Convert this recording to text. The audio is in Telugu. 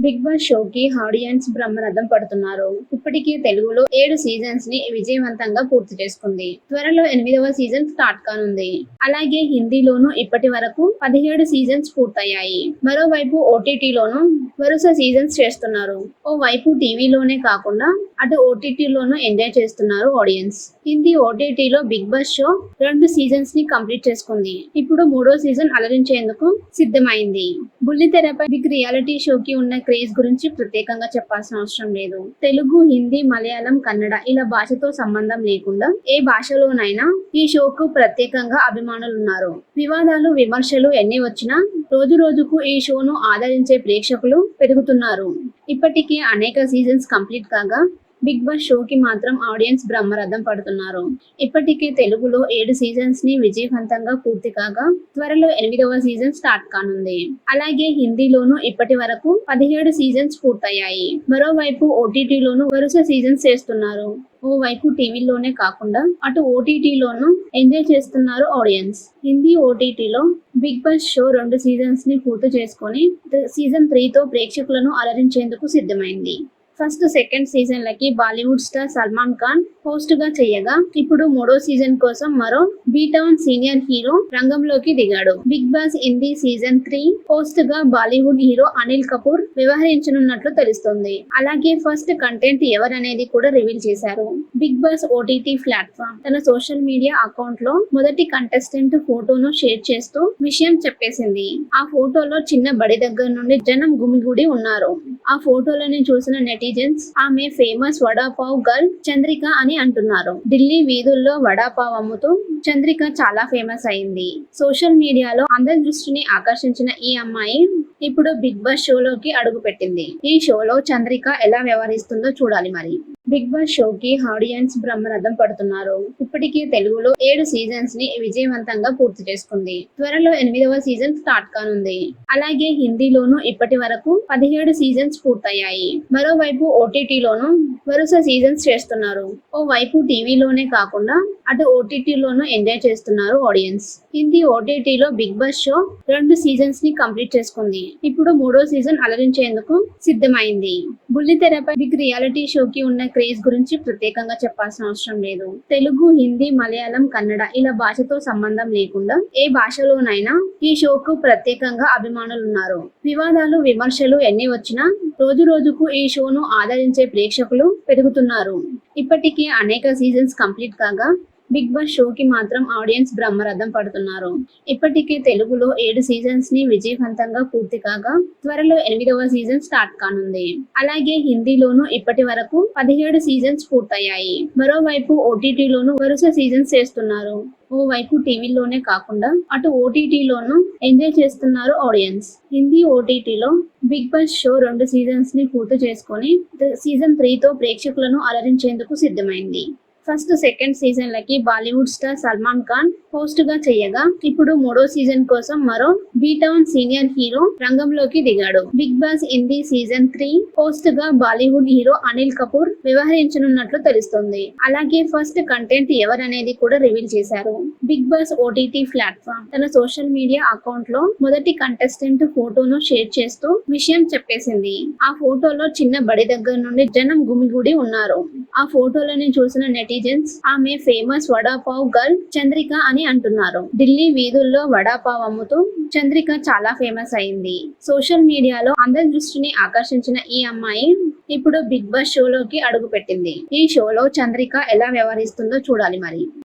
బిగ్ బాస్ షోకి ఆడియన్స్ బ్రహ్మరథం పడుతున్నారు. ఇప్పటికే తెలుగులో 7 సీజన్స్ ని విజయవంతంగా పూర్తి చేసుకుంది. త్వరలో 8వ సీజన్ స్టార్ట్ కానుంది. అలాగే హిందీలోనూ ఇప్పటి వరకు 17 సీజన్స్ పూర్తయ్యాయి. మరోవైపు ఓటీటీలోనూ వరుస సీజన్స్ చేస్తున్నారు. ఓ వైపు టీవీలోనే కాకుండా అటు ఓటీటీలోనూ ఎంజాయ్ చేస్తున్నారు ఆడియన్స్. హిందీ ఓటీటీలో బిగ్ బాస్ షో 2 సీజన్స్ ని కంప్లీట్ చేసుకుంది. ఇప్పుడు 3వ సీజన్ అలరించేందుకు సిద్ధమైంది. బుల్లితెరపై బిగ్ రియాలిటీ షోకి ఉన్న క్రేజ్ గురించి ప్రత్యేకంగా చెప్పాల్సిన అవసరం లేదు. తెలుగు, హిందీ, మలయాళం, కన్నడ ఇలా భాషతో సంబంధం లేకుండా ఏ భాషలోనైనా ఈ షోకు ప్రత్యేకంగా అభిమానులున్నారు. వివాదాలు, విమర్శలు ఎన్ని వచ్చినా రోజు రోజుకు ఈ షోను ఆదరించే ప్రేక్షకులు పెరుగుతున్నారు. ఇప్పటికే అనేక సీజన్స్ కంప్లీట్ కాగా బిగ్ బాస్ షోకి మాత్రం ఆడియన్స్ బ్రహ్మరథం పడుతున్నారు. ఇప్పటికే తెలుగులో 7 సీజన్స్ ని విజయవంతంగా పూర్తి కాగా త్వరలో 8వ సీజన్ స్టార్ట్ కానుంది. అలాగే హిందీలోనూ ఇప్పటి వరకు 17 సీజన్స్ పూర్తయ్యాయి. మరోవైపు ఓటీటీలోనూ వరుస సీజన్స్ చేస్తున్నారు. ఓ వైపు టీవీలోనే కాకుండా అటు ఓటీటీలోనూ ఎంజాయ్ చేస్తున్నారు ఆడియన్స్. హిందీ ఓటీటీలో బిగ్ బాస్ షో 2 సీజన్స్ ని పూర్తి చేసుకొని సీజన్ 3తో ప్రేక్షకులను అలరించేందుకు సిద్ధమైంది. ఫస్ట్, సెకండ్ సీజన్లకి Bollywood star Salman Khan host గా చేయగా ఇప్పుడు 3వ సీజన్ కోసం మరో బీటౌన్ సీనియర్ హీరో రంగంలోకి దిగాడు. Bigg Boss Hindi season 3 host గా బాలీవుడ్ హీరో అనిల్ కపూర్ వ్యవహరించనున్నట్లు తెలుస్తోంది. అలాగే ఫస్ట్ కంటెంట్ ఎవరనేది కూడా రివీల్ చేశారు. బిగ్ బాస్ ఓటీటీ ప్లాట్ఫామ్ తన సోషల్ మీడియా అకౌంట్ లో మొదటి కంటెస్టెంట్ ఫోటోను షేర్ చేస్తూ విషయం చెప్పేసింది. ఆ ఫోటోలో చిన్న బడి దగ్గర నుండి జనం గుమిగూడి ఉన్నారు. ఆ ఫోటోలని చూసిన నెటిజన్స్ ఆమె ఫేమస్ వడాపావ్ గర్ల్ చంద్రిక అని అంటున్నారు. ఢిల్లీ వీధుల్లో వడాపావ్ అమ్ముతూ చంద్రిక చాలా ఫేమస్ అయింది. సోషల్ మీడియాలో అందరి దృష్టిని ఆకర్షించిన ఈ అమ్మాయి ఇప్పుడు బిగ్ బాస్ షోలోకి అడుగు పెట్టింది. ఈ షోలో చంద్రిక ఎలా వ్యవహరిస్తుందో చూడాలి మరి. బిగ్ బాస్ షోకి ఆడియన్స్ బ్రహ్మరథం పడుతున్నారు. ఇప్పటికే తెలుగులో 7 సీజన్స్ ని విజయవంతంగా పూర్తి చేసుకుంది. త్వరలో 8వ సీజన్ స్టార్ట్ కానుంది. అలాగే హిందీలోనూ ఇప్పటి వరకు 17 సీజన్స్ పూర్తయ్యాయి. మరోవైపు ఓటీటీలోనూ వరుస సీజన్స్ చేస్తున్నారు. ఓ వైపు టీవీలోనే కాకుండా అటు ఓటీటీలోనూ ఎంజాయ్ చేస్తున్నారు ఆడియన్స్. హిందీ ఓటీటీలో బిగ్ బాస్ షో 2 సీజన్స్ ని కంప్లీట్ చేసుకుంది. ఇప్పుడు 3వ సీజన్ అలరించేందుకు సిద్ధమైంది. బుల్లితెరపై బిగ్ రియాలిటీ షోకి ఉన్న క్రేజ్ గురించి ప్రత్యేకంగా చెప్పాల్సిన అవసరం లేదు. తెలుగు, హిందీ, మలయాళం, కన్నడ ఇలా భాషతో సంబంధం లేకుండా ఏ భాషలోనైనా ఈ షోకు ప్రత్యేకంగా అభిమానులున్నారు. వివాదాలు, విమర్శలు ఎన్ని వచ్చినా రోజు రోజుకు ఈ షోను ఆదరించే ప్రేక్షకులు పెరుగుతున్నారు. ఇప్పటికే అనేక సీజన్స్ కంప్లీట్ కాగా బిగ్ బాస్ షోకి మాత్రం ఆడియన్స్ బ్రహ్మరథం పడుతున్నారు. ఇప్పటికే తెలుగులో 7 సీజన్స్ ని విజయవంతంగా పూర్తి కాగా త్వరలో 8వ సీజన్ స్టార్ట్ కానుంది. అలాగే హిందీలోనూ ఇప్పటి వరకు 17 సీజన్స్ పూర్తయ్యాయి. మరోవైపు ఓటీటీలోనూ వరుస సీజన్స్ చేస్తున్నారు. ఓ వైపు టీవీలోనే కాకుండా అటు ఓటీటీలోనూ ఎంజాయ్ చేస్తున్నారు ఆడియన్స్. హిందీ ఓటీటీలో బిగ్ బాస్ షో 2 సీజన్స్ ని పూర్తి చేసుకొని సీజన్ 3తో ప్రేక్షకులను అలరించేందుకు సిద్ధమైంది. ఫస్ట్, సెకండ్ సీజన్లకి Bollywood star Salman Khan host గా చేయగా ఇప్పుడు 3వ సీజన్ కోసం మరో బీటౌన్ సీనియర్ హీరో రంగంలోకి దిగాడు. Bigg Boss Hindi season 3 host గా బాలీవుడ్ హీరో అనిల్ కపూర్ వ్యవహరించనున్నట్లు తెలుస్తోంది. అలాగే ఫస్ట్ కంటెంట్ ఎవరనేది కూడా రివీల్ చేశారు. బిగ్ బాస్ ఓటీటీ ప్లాట్ఫామ్ తన సోషల్ మీడియా అకౌంట్ లో మొదటి కంటెస్టెంట్ ఫోటోను షేర్ చేస్తూ విషయం చెప్పేసింది. ఆ ఫోటోలో చిన్న బడి దగ్గర నుండి జనం గుమిగూడి ఉన్నారు. ఆ ఫోటోలని చూసిన నెటిజన్స్ ఆమె ఫేమస్ వడాపావ్ గర్ల్ చంద్రిక అని అంటున్నారు. ఢిల్లీ వీధుల్లో వడాపావ్ అమ్ముతూ చంద్రిక చాలా ఫేమస్ అయింది. సోషల్ మీడియాలో అందరి దృష్టిని ఆకర్షించిన ఈ అమ్మాయి ఇప్పుడు బిగ్ బాస్ షోలోకి అడుగు పెట్టింది. ఈ షోలో చంద్రిక ఎలా వ్యవహరిస్తుందో చూడాలి మరి.